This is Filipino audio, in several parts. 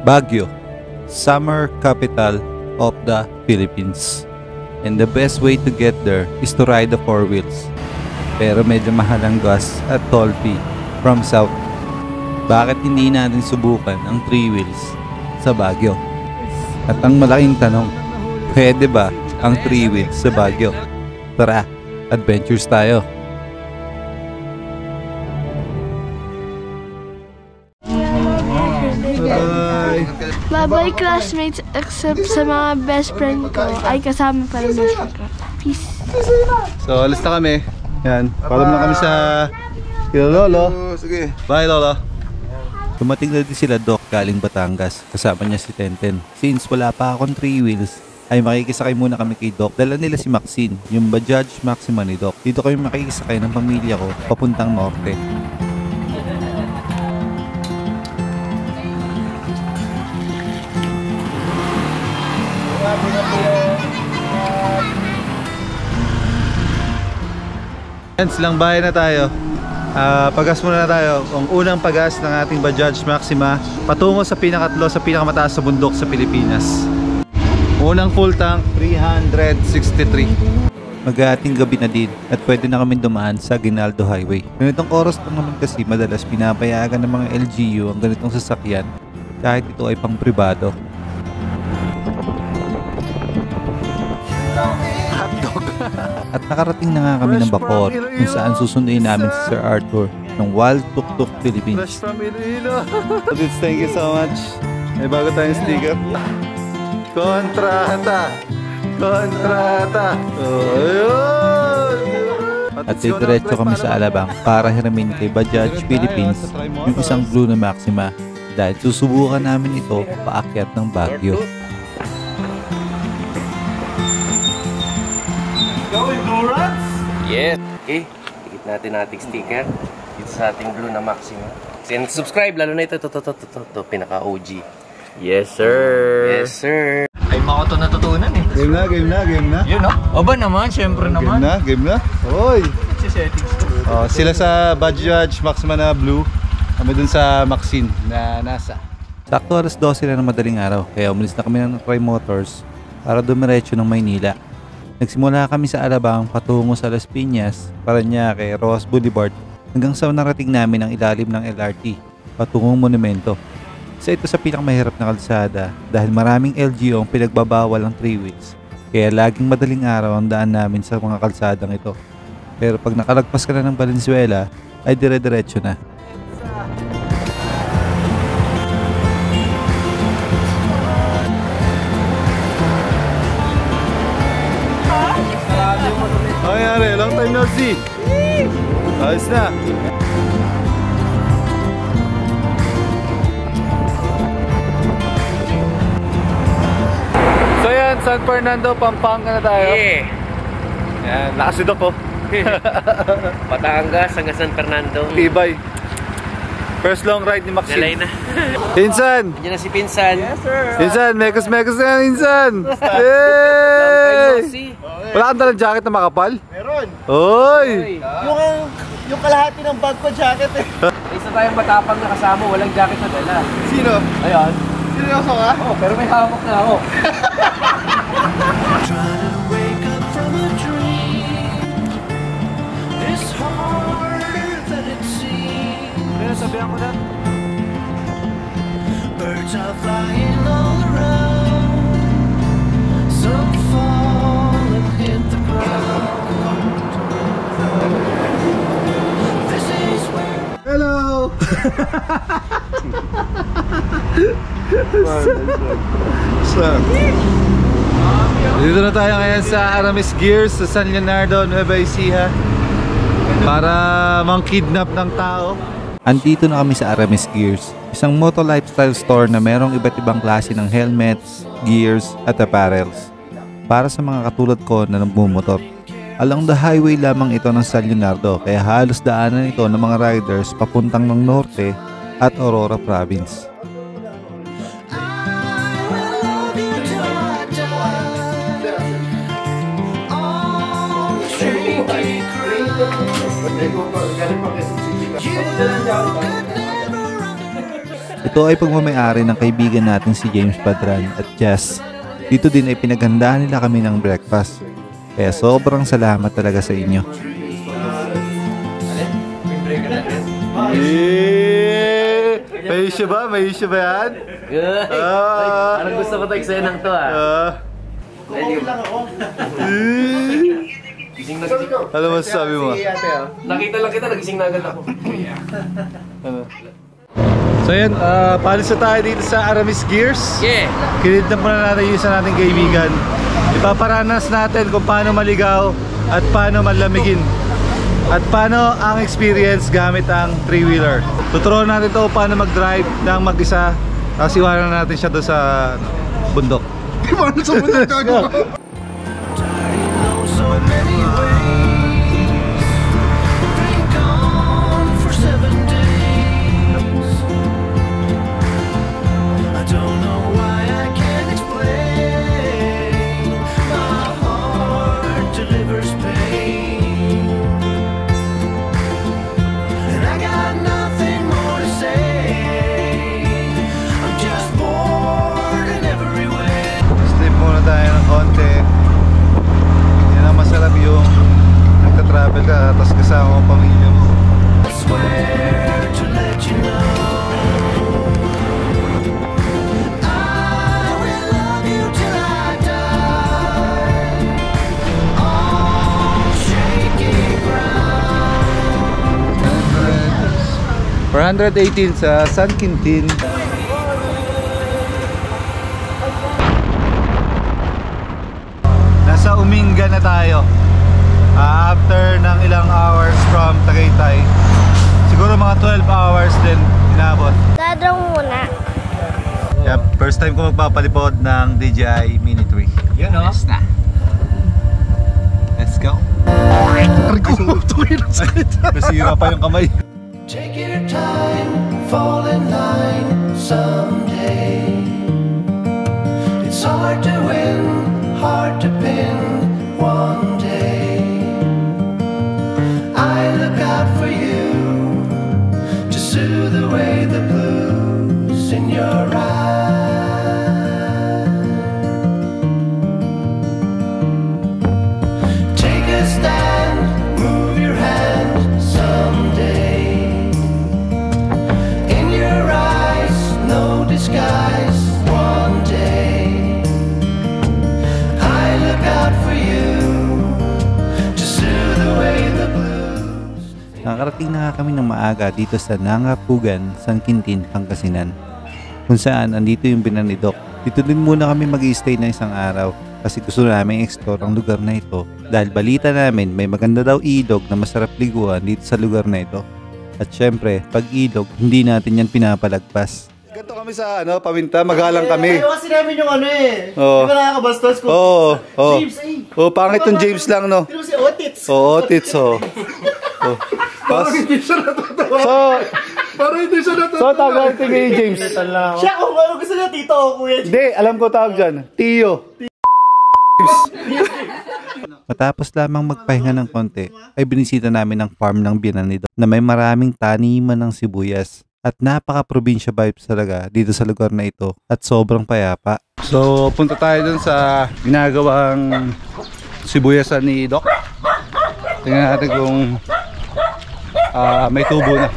Baguio, summer capital of the Philippines. And the best way to get there is to ride the 4 wheels. Pero medyo mahal ang gas at toll fee from south. Bakit hindi natin subukan ang 3 wheels sa Baguio? At ang malaking tanong, pwede ba ang 3 wheels sa Baguio? Tara, adventures tayo! Bye-bye classmates, except sa mga best friend ko ay kasama pa rin sa Peace. So, alis na kami. Yan, paalam na kami sa kila Lolo. Sige. Bye, Lolo. Dumating na din sila Doc galing Batangas. Kasama niya si Tenten. Since wala pa akong 3 wheels, ay makikisakay muna kami kay Doc. Dala nila si Maxine, yung Bajaj Maxima ni Doc. Dito kami makikisakay ng pamilya ko papuntang norte. Silang bahay na tayo. Pagas muna na tayo. Ang unang pagas ng ating Bajaj Maxima patungo sa pinakatlo sa pinakamataas sa bundok sa Pilipinas. Unang full tank 363. Mag-aating gabi na din at pwede na kami dumaan sa Aguinaldo Highway. Ganitong oras lang naman kasi madalas pinapayagan ng mga LGU ang ganitong sasakyan kahit ito ay pang pribado. At nakarating na nga kami ng Bacoor kung saan susunduin namin si Sir Arthur ng Wild Tuk Tuk Philippines. Thank you so much. May bago tayong sticker. Kontrata! Kontrata! At diretso kami sa Alabang para hiramin kay Bajaj Philippines yung isang blue na Maxima dahil susubukan namin ito paakyat ng Baguio. Yes! Okay, tikit natin ating sticker dito sa ating blue na Maxima. And subscribe, lalo na ito, pinaka-OG. Yes, sir! Yes, sir! Ay, mga ito natutunan eh. Game na, game na, game na. Yun, no? Aba naman, syempre naman. Game na, game na. Oy! Sila sa Bajaj Maxima na blue. Kami dun sa Maxine na nasa. Sakto alas 12 na ng madaling araw. Kaya umalis na kami ng Tri Motors para dumiretso ng Maynila. Nagsimula kami sa Alabang patungo sa Las Piñas, Parañaque, Rojas Boulevard hanggang sa narating namin ang ilalim ng LRT patungong monumento. Isa ito sa pinakamahirap na kalsada dahil maraming LGU ang pinagbabawal ng 3 wheels. Kaya laging madaling araw ang daan namin sa mga kalsadang ito. Pero pag nakalagpas ka na ng Valenzuela ay dire-diretso na. Nangyari, long time no see. Ayos na. So yan, San Fernando, Pampanga na tayo. Yeah! Yan, nakasidok ko. Batangas hanggang San Fernando. Tibay. First long ride ni Maxine. Galay na. Pinsan! Diyan na si Pinsan. Yes, sir. Pinsan, mekos-mekos na Pinsan! Yay! Wala kang dalang jacket na makapal? Meron. Oy! Yung kalahati ng bag ko jacket eh. Isa tayong matapang na kasama, walang jacket na dala. Sino? Ayan. Seryoso ka? Oh, pero may hawak na ako. Sabihan ko na. Birds are flying all around. Some fall and hit the ground. This is where. Hello! Dito na tayo ngayon sa Aramis Gears sa San Leonardo, Nueva Ecija para mang-kidnap ng tao. Andito na kami sa Aramis Gears, isang moto lifestyle store na merong iba't ibang klase ng helmets, gears at apparels para sa mga katulad ko na nagmumotor. Along the highway lamang ito ng San Leonardo kaya halos daanan ito ng mga riders papuntang ng norte at Aurora Province. Ito ay pagmamayari ng kaibigan natin si James Padran at Jess. Dito din ay pinaghandaan nila kami ng breakfast. Kaya sobrang salamat talaga sa inyo. May issue ba? May issue ba yan? Parang gusto ko tayo sa'yo ng to Okay lang ako. Gising na Ano masasabi mo? Nakita lang kita, nagising na agad ako. So yan, palis na tayo dito sa Aramis Gears. Yeah! Kinidnap muna natin yung isa nating kaibigan. Ipaparanas natin kung paano maligaw at paano malamigin. At paano ang experience gamit ang 3-wheeler. Tuturuan natin ito paano mag-drive ng mag-isa. Tapos iwanan natin siya doon sa bundok. Paano sa bundok gago? So many ways, been gone for 7 days. I don't know why I can't explain. My heart delivers pain, and I got nothing more to say. I'm just bored in every way. Sleep muna tayo ng konti. Yan ang masarap yung nagka-travel ka tapos kasama ang pamilya mo. I swear to let you know I will love you till I die on shaky ground. 418 sa San Quintin. Nasa Uminga na tayo. After ng ilang hours from Tagaytay. Siguro mga 12 hours din inabot. Dadaw muna. Yep, first time ko magpapalipod ng DJI Mini 3. Yun o. Let's go. Nasira pa yung kamay. Take your time, fall in line someday. It's hard to win, hard to pin one day. I look out for you to soothe away the blues in your eyes. Take a stand, move your hand someday. In your eyes, no disguise one day. I look out for you to soothe away the blues. Nakarating na nga kami ng maaga dito sa Nangapugan, San Quintin, Pangasinan. Kung saan andito yung binan ni Doc. Dito din muna kami mag-i-stay na isang araw kasi gusto namin explore ang lugar na ito. Dahil balita namin may maganda daw ilog na masarap liguan dito sa lugar na ito. At syempre, pag ilog, hindi natin yan pinapalagpas. Ganto kami sa paminta, magalang kami. Ayaw kasi namin yung Oo. Di ba nakakabastos ko? Oo, oo. James, eh. Oh, pangit yung James lang, no? Pero si Otits. Oo, tits, oh. Oh. Parang hindi siya natutuwa. So, Parang hindi siya natutuwa. so tawag natin kay James. Siya kung ano gusto niya, tito o kuya. Hindi, alam ko tawag dyan. Tio. Matapos lamang magpahinga ng konti, ay binisita namin ang farm ng biyanan ni Doc na may maraming taniman ng sibuyas. At napaka-probinsya vibes talaga dito sa lugar na ito at sobrang payapa. So, punta tayo dun sa ginagawang sibuyasan ni Doc. Tingnan natin kung may tubo na.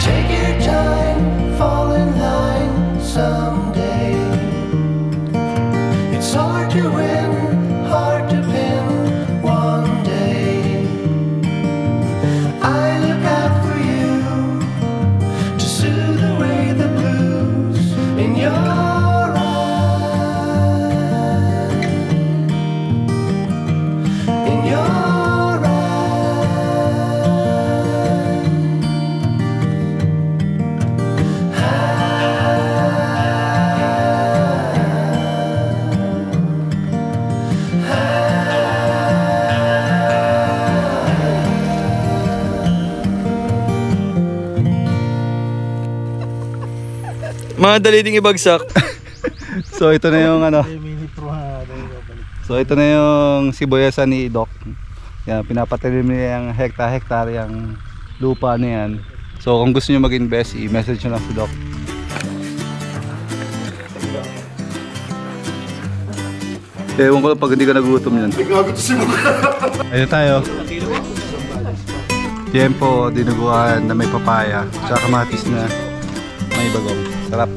Take your time, fall in line someday. It's hard to win, hard to pin one day. I look out for you to soothe away the blues in your eyes. In your Madali ding ibagsak. So, ito na yung So, ito na yung sibuyasan ni Doc. Yan, pinapatanim niya yung hektar-hektar yung lupa na yan. So kung gusto nyo mag-invest, i-message nyo lang si Doc. Ewan ko lang pag hindi ka nagutom yan. Ayun tayo. Tiempo, dinuguan na may papaya. Tsaka kamatis na may bagong. Sarap.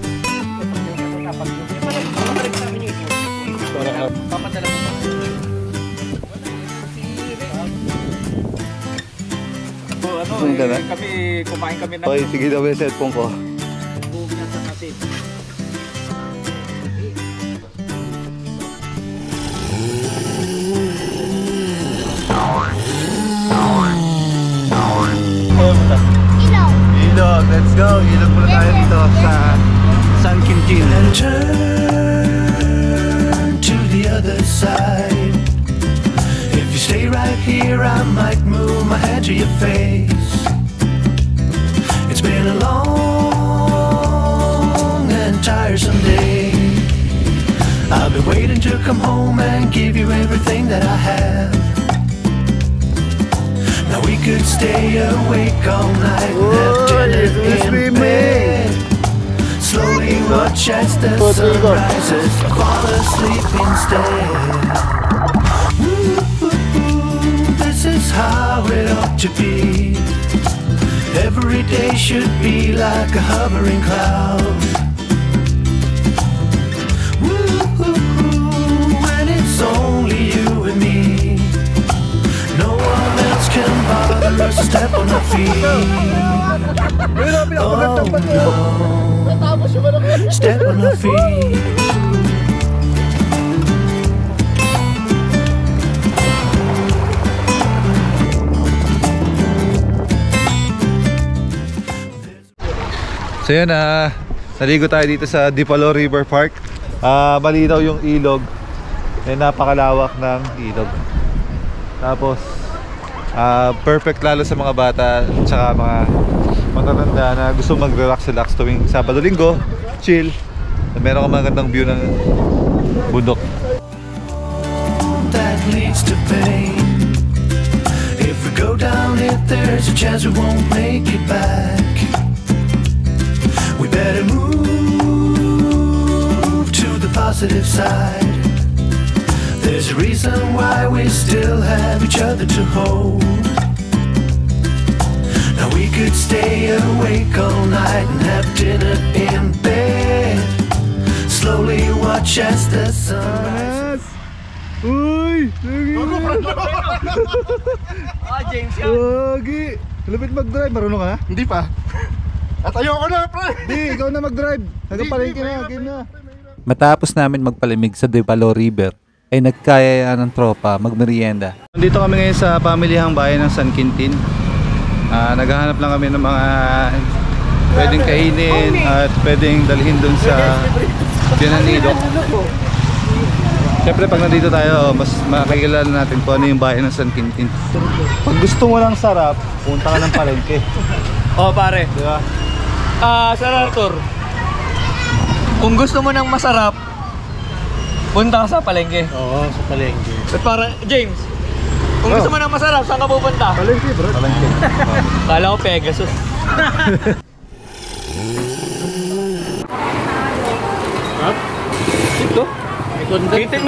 Kami kumain kami ng Okay, sige daw yung cellphone ko. Ilog, let's go. Ilog muna tayo dito sa San Quintin. Turn to the other side. If you stay right here, I might move my head to your face. It's been a long and tiresome day. I've been waiting to come home and give you everything that I have. Now we could stay awake all night and have dinner in bed. Slowly watch as the sun rises, fall asleep instead. This is how it ought to be. Every day should be like a hovering cloud. When it's only you and me, no one else can bother us to step on our feet. Oh no, step on our feet. So yun, naligo tayo dito sa Dipalo River Park. Malinaw yung ilog. Napakalawak ng ilog. Tapos perfect lalo sa mga bata at saka mga matatanda na gusto mag-relax tuwing Sabado Linggo, chill. Meron kang magandang view ng bundok. That leads to pain. If we go down it, there's a chance we won't make it back. We better move to the positive side. There's a reason why we still have each other to hold. Now we could stay awake all night and have dinner in bed. Slowly watch as the sun rises. Uy! James Wagi! Lapit mag-drive, marunong ka na? Hindi pa. At ayoko na, pre! Hindi, ikaw na mag-drive. Nagpalengke na, game na. Matapos namin magpalamig sa Dipalo River, ay nagkayayaan ng tropa magmerienda. Nandito kami ngayon sa pamilihang bayan ng San Quintin. Naghahanap lang kami ng mga pwedeng kainin at pwedeng dalhin dun sa Pinanidok. Siyempre pag nandito tayo, mas makikilala natin kung ano yung bayan ng San Quintin. Pag gusto mo lang sarap, punta ka ng palengke. Oh pare, Diba? Sir Arthur, kung gusto mo ng masarap, punta ka sa palengke. Oo, sa palengke. At para, James, kung gusto mo ng masarap, saan ka pupunta? Palengke, bro. Palengke. Kala ko Pegasus. Itlog?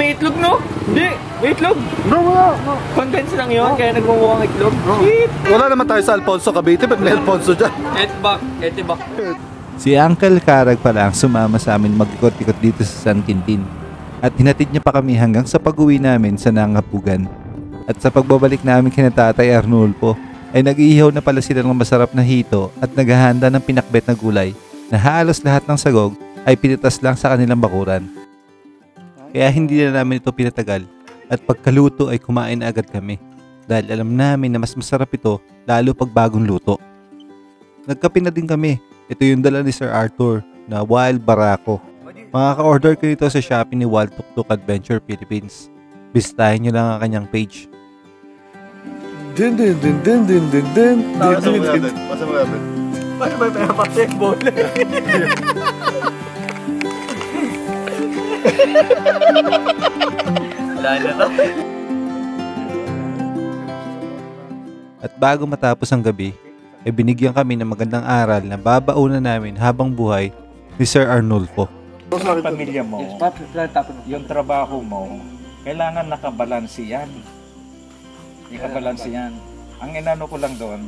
May itlog, no? Hindi, may itlog. Bro, wala. Condense lang yun, kaya nagmumukhang itlog. Shit! Wala naman tayo sa Alfonso Cavite, ba't may Alfonso dyan? Etibak. Si Uncle Karag pala ang sumama sa amin mag-ikot-ikot dito sa San Quintin. At hinatid niya pa kami hanggang sa pag-uwi namin sa Nangapugan. At sa pagbabalik namin kina Tatay Arnulfo, ay nag-iihaw na pala sila ng masarap na hito at naghahanda ng pinakbet na gulay na halos lahat ng sagog ay pinitas lang sa kanilang bakuran. Kaya hindi na namin ito pinatagal at pagkaluto ay kumain na agad kami dahil alam namin na mas masarap ito lalo pag bagong luto. Nagkape na din kami. Ito yung dala ni Sir Arthur na Wild Barako. Makaka-order kayo nito sa Shopee ni Wild Tuktuk Adventure Philippines. Bisitahin nyo lang ang kanyang page. Pasa mo natin. Paano ba pinapasya yung bola? Lalo na. At bago matapos ang gabi, ay binigyan kami ng magandang aral na babaunan namin habang buhay ni Sir Arnulfo. Ang pamilya mo, yung trabaho mo, kailangan nakabalansi yan. Ikabalansi yan. Ang inano ko lang doon,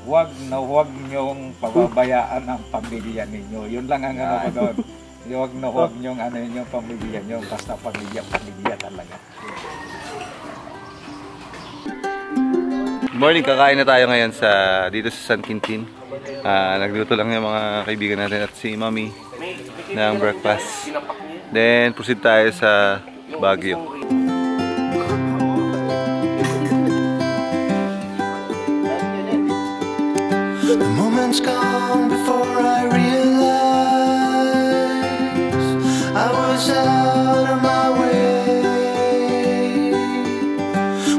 huwag niyong pababayaan ang pamilya ninyo. Yun lang ang ano ko doon. Huwag niyong ano yung pamilya niyo, basta pamilya talaga. Morning, kakain na tayo ngayon dito sa San Quintin. Nagluto lang yung mga kaibigan natin at si Mami ng breakfast. Then, proceed tayo sa Baguio. The moment's gone before I realize I was out of my way.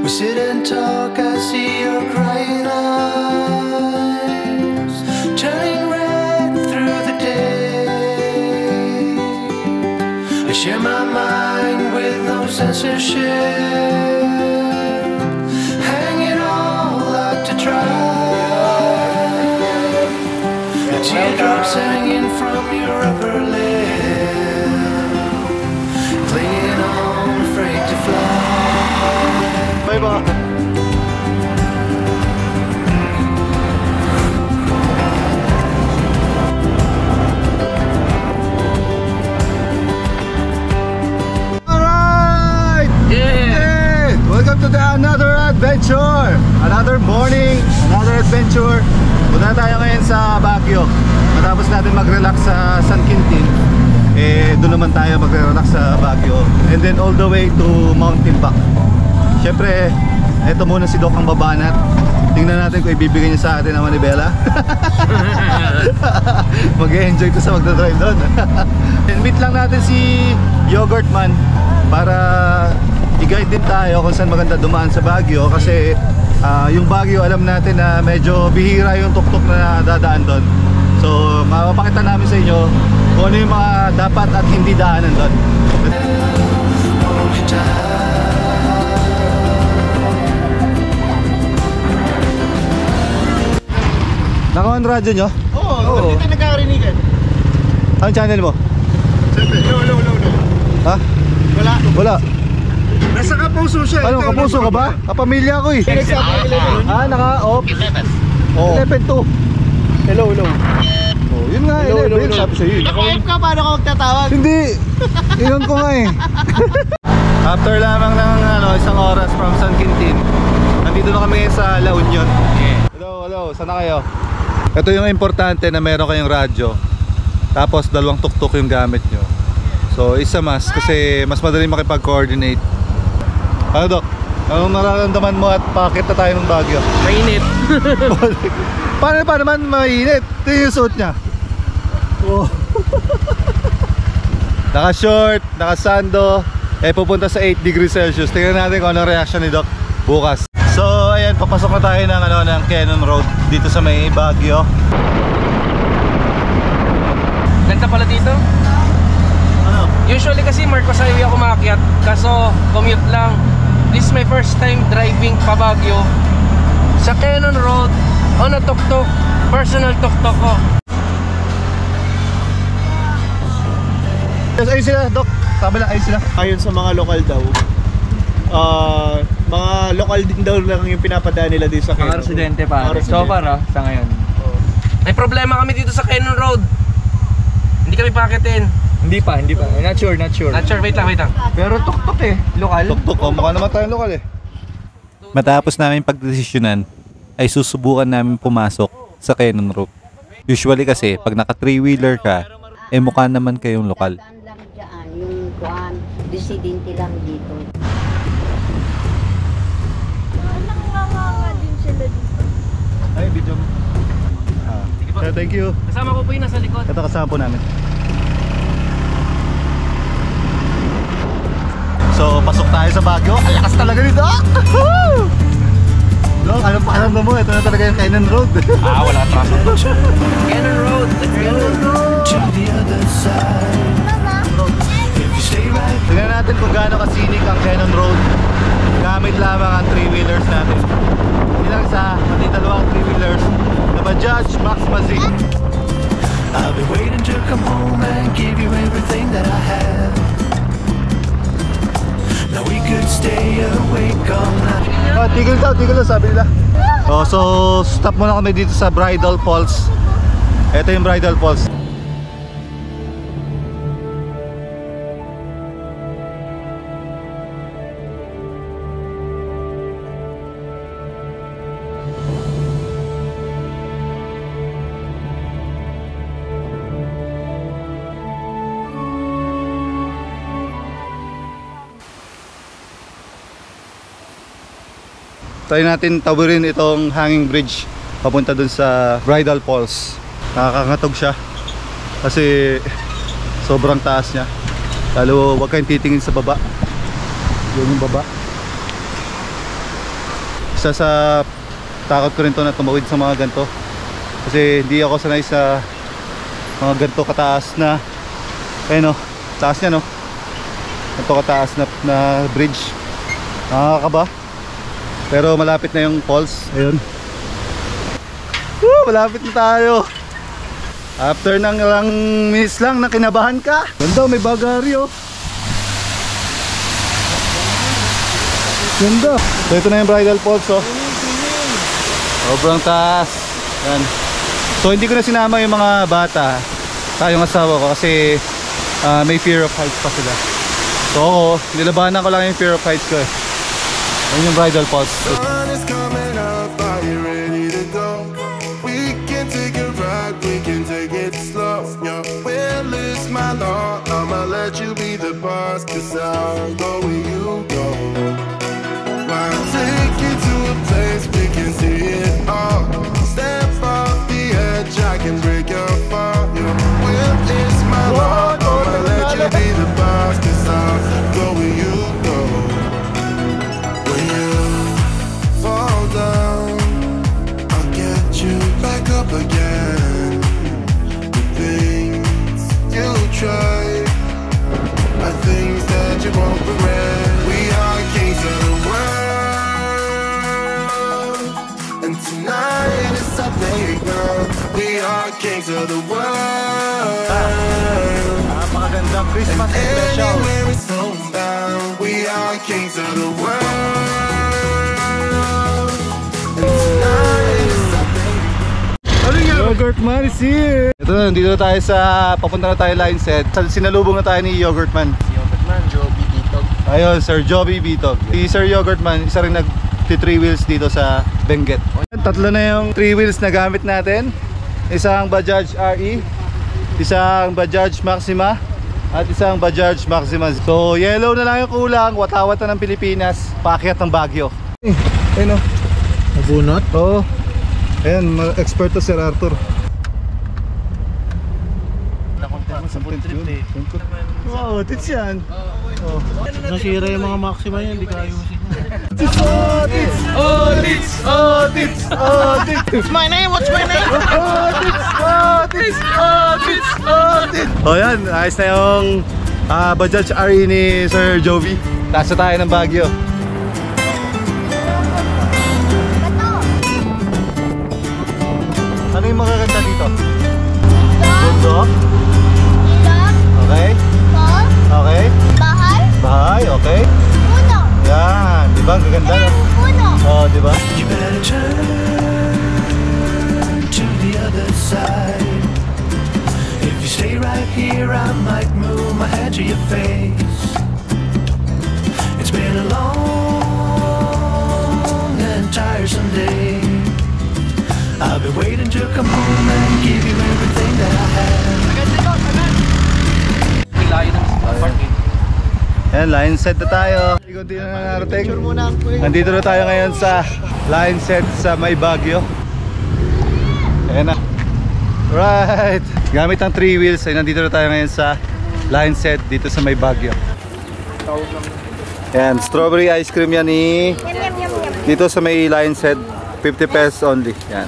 We sit and talk, I see your crying eyes turning red through the day. I share my mind with no censorship, hang it all out to dry. Teardrops hanging from your upper lip, clinging on, afraid to fly. Bye-bye. Alright! Yeah! Welcome to another adventure! Another morning, another adventure. Punta tayo ngayon sa Baguio. Matapos natin mag-relax sa San Quintin, doon naman tayo mag-relax sa Baguio. And then all the way to Mount Timpak. Syempre, eto muna si Doc ang babanat. Tingnan natin kung ibibigay niya sa atin ang manibela. Mag-enjoy ko sa magdadrive doon. And meet lang natin si Yogurt Man para i-guide din tayo kung saan maganda dumaan sa Baguio. Kasi yung Baguio, alam natin na medyo bihira yung tuktok na dadaan doon. So mapapakita namin sa inyo kung ano yung mga dapat at hindi daanan doon. Naka-on radyo nyo? Oo. Hindi nagkakarinigan. Anong channel mo? No. Ha? Wala. Nasa Kapuso siya. Ano, Kapuso ka ba? Kapamilya ko eh. Naka-off. 11-2. Hello. Oh, yun nga, 11. Sabi sa'yo eh. Naka-off ka, paano ka magtatawag? Hindi. Iyon ko nga eh. After lamang ng isang oras from San Quintin, nandito na kami sa La Union. Hello. Saan na kayo? Ito yung importante na meron kayong radyo. Tapos dalawang tuktok yung gamit nyo. So isa mas kasi mas madali makipag-coordinate. Ano Dok? Anong nararamdaman mo at bakit na tayo ng Baguio? Mainit. Paano naman mainit? Ito yung suit niya. Oh. Naka-short, naka-sando. Pupunta sa 8 degrees Celsius. Tingnan natin kung anong reaction ni Doc bukas. So ayan, papasok na tayo ng Cannon Road dito sa may Baguio. Ganda pala dito. Ano? Usually kasi Marcos Highway ako maakyat, kaso commute lang. This is my first time driving pa Baguio sa Cannon Road on a tuk-tuk, personal tuk-tuk ko. Ayun sila, Doc. Sabi lang, ayun sila. Ayon sa mga lokal daw, mga lokal din daw lang yung pinapadaan nila dito sa Cannon. Mga residente pa. So far sa ngayon. May problema kami dito sa Cannon Road. Hindi kami pakitin. Hindi pa. Not sure. Not sure, wait lang. Pero tuk-tuk lokal. Tuk-tuk, mukha naman tayong lokal eh. Matapos namin pagdesisyonan, ay susubukan namin pumasok sa Cannon Road. Usually kasi, pag naka 3-wheeler ka, mukha naman kayong lokal. Lang dyan, yung kuhan, residente lang dito. Nanganganga din sila dito. Ay, video mo. Thank you. Kasama ko po yung nasa likod. Ito kasama po namin. So, pasok tayo sa Baguio. Ang lakas talaga nito! Dok, anong pakiramdam mo? Ito na talaga yung Cannon Road. Wala traffic. Cannon Road. To the other side. If you stay right. Tingnan natin kung gaano ka-scenic ang Cannon Road. Gamit lamang ang 3-wheelers natin. Hindi lang isa, pati dalawang 3-wheelers. fuzzy. I've been waiting to come home and give you everything that I have. Now we could stay awake all night. Tigil daw, sabi nila. Oh, so stop muna kami dito sa Bridal Falls. Ito yung Bridal Falls. Try natin taburin itong hanging bridge papunta dun sa Bridal Falls. Nakakagatog siya kasi sobrang taas niya. Lalo huwag kayong titingin sa baba. Yun yung baba. Isa sa takot ko rin to na tumawid sa mga ganito kasi hindi ako sanay sa mga ganito kataas na ayun o, taas niya no, ganito kataas na bridge. Nakakaba. Pero malapit na yung falls. Ayun. Woo, malapit na tayo. After ng ilang minutes lang na kinabahan ka. Ganda, may bagari oh. Ganda. So ito na yung Bridal Falls oh. Sobrang taas. Yan. So hindi ko na sinama yung mga bata, tayong asawa ko kasi may fear of heights pa sila. So ako, nilabanan ko lang yung fear of heights ko eh. Ayun yung Bridal Falls. Sun is coming up, are you ready to go? We can take a ride, we can take it slow. Your will is my law, I'ma let you be the boss, cause I'll go where you go. I'll take you to a place we can see it all. Step off the edge, I can break your fall. Your will is my law, I'ma let you be the boss, cause I'll go where you go. Again, the things you try are things that you won't regret. We are kings of the world, and tonight is our playground. We are kings of the world. Napakagandang Christmas special. Anywhere it's homebound, we are kings of the world, and tonight is Yogurt Man is here! Ito na, nandito na tayo sa, papunta na tayo line set. Sinalubong na tayo ni Yogurt Man. Si Yogurt Man, Joby Bitog. Ayun, Sir Joby Bitog. Si Sir Yogurt Man, isa rin nag-3 wheels dito sa Benguet. Tatlo na yung 3 wheels na gamit natin. Isang Bajaj RE, isang Bajaj Maxima, at isang Bajaj Maxima. So, yellow na lang yung kulang, watawat na ng Pilipinas, paakyat ng Baguio. Ayun o. Nabunot? Oo. Ayan, expert to Sir Arthur. Nakontent mo sa food trip eh. Wow, tits yan. Nasira yung mga Maxima yan, hindi ka ayusin. Oh, tits! Oh, tits! Oh, tits! Oh, tits! What's my name? What's my name? Oh, tits! Oh, tits! Oh, tits! Oh, tits! Oh, yan. Ayos na yung Bajaj RE ni Sir Joby. Tasa tayo ng Baguio. Ano yung magaganda dito? Bundok? Okay? Okay? Bahay, okay? Yan, di ba? Ang gaganda. Oh, di ba? You better turn to the other side. If you stay right here, I might move my head to your face. It's been a long and tiresome day. I've been waiting to come home and give you everything that I have. Ayan, line set na tayo. Kunti na narating. Nandito na tayo ngayon sa line set sa May Baguio. Ayan na. Right. Gamit ang 3 wheels ay nandito na tayo ngayon sa line set dito sa May Baguio. Ayan, strawberry ice cream yan ni dito sa may line set. 50 pesos only. Ayan.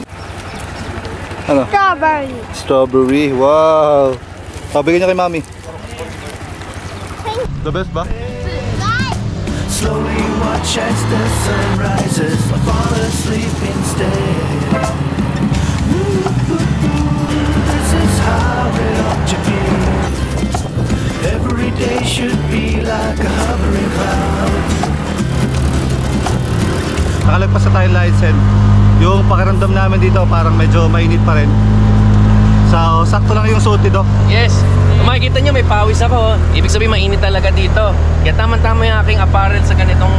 Ano? Strawberry. Strawberry, wow. Pabigyan niyo kay mami. The best ba? Slowly watch as the sun rises, I fall asleep instead. every day should be like a hovering cloud. Nakalagpas na tayo license. Yung pakiramdam namin dito parang medyo mainit pa rin. So, sakto lang yung suot dito. Yes. Kung makikita nyo, may pawis ako. Ibig sabihin, mainit talaga dito. Kaya tama-tama yung aking apparel sa ganitong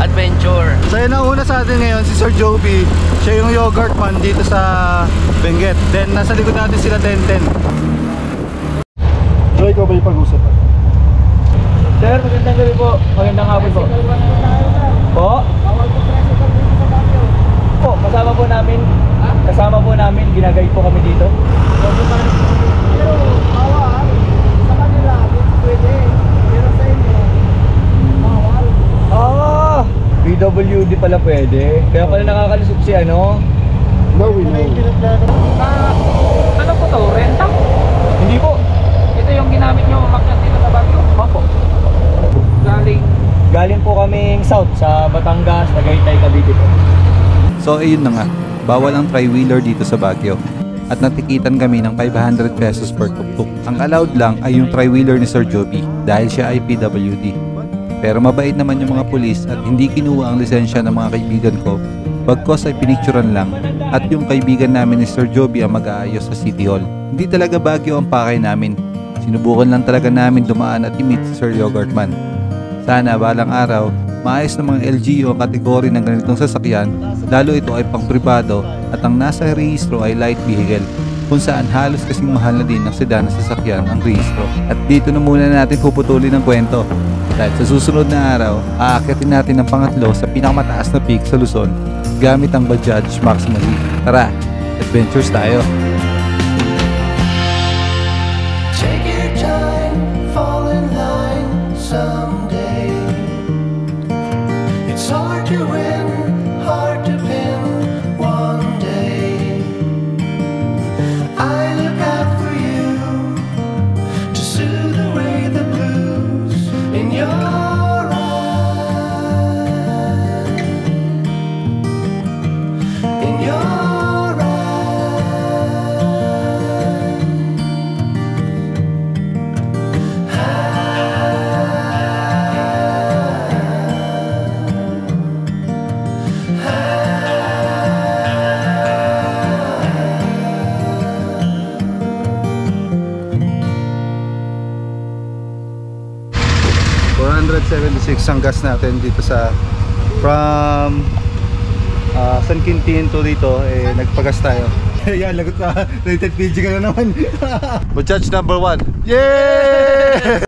adventure. So, yun ang una sa atin ngayon, si Sir Joby. Siya yung yogurt man dito sa Benguet. Then, nasa likod natin sila 10-10. So, ikaw ba yung pag-usap? Sir, magandang gabi po. Magandang hapon po. Po? Po, kasama po namin, ginagay po kami dito. PWD pala pwede. Kaya pala nakakalusot si ano? No, we know. Ano po to? Renta? Hindi po. Ito yung ginamit nyo umakyat dito sa Baguio? Opo. Galing po kaming south sa Batangas, Tagaytay, Cavite po. So ayun na nga, bawal ang tri-wheeler dito sa Baguio. At natikitan kami ng 500 pesos per tuk-tuk. Ang allowed lang ay yung tri-wheeler ni Sir Joby dahil siya ay PWD. Pero mabait naman yung mga pulis at hindi kinuha ang lisensya ng mga kaibigan ko. Bagkos ay pinicturan lang at yung kaibigan namin ni Sir Joby ang mag-aayos sa City Hall. Hindi talaga Baguio ang pakay namin. Sinubukan lang talaga namin dumaan at i-meet si Sir Yogurtman. Sana balang araw, maayos na mga LGU ang kategory ng ganitong sasakyan, lalo ito ay pang pribado at ang nasa rehistro ay light vehicle, kung saan halos kasing mahal na din ang sedan na sasakyan ang rehistro. At dito na muna natin puputulin ang kwento. Dahil sa susunod na araw, aakyatin natin ang pangatlo sa pinakamataas na peak sa Luzon gamit ang Bajaj Maxima Z. Tara, adventures tayo! Take your time, fall in line someday. It's hard to win, hard to pin one day. I look out for you to soothe away the blues in your eyes. In your $476 ang gas natin dito sa from San Quintin to dito, nagpagas tayo. Yan, lagot ka. Rated PG ka na naman. Bajaj number 1. Yay!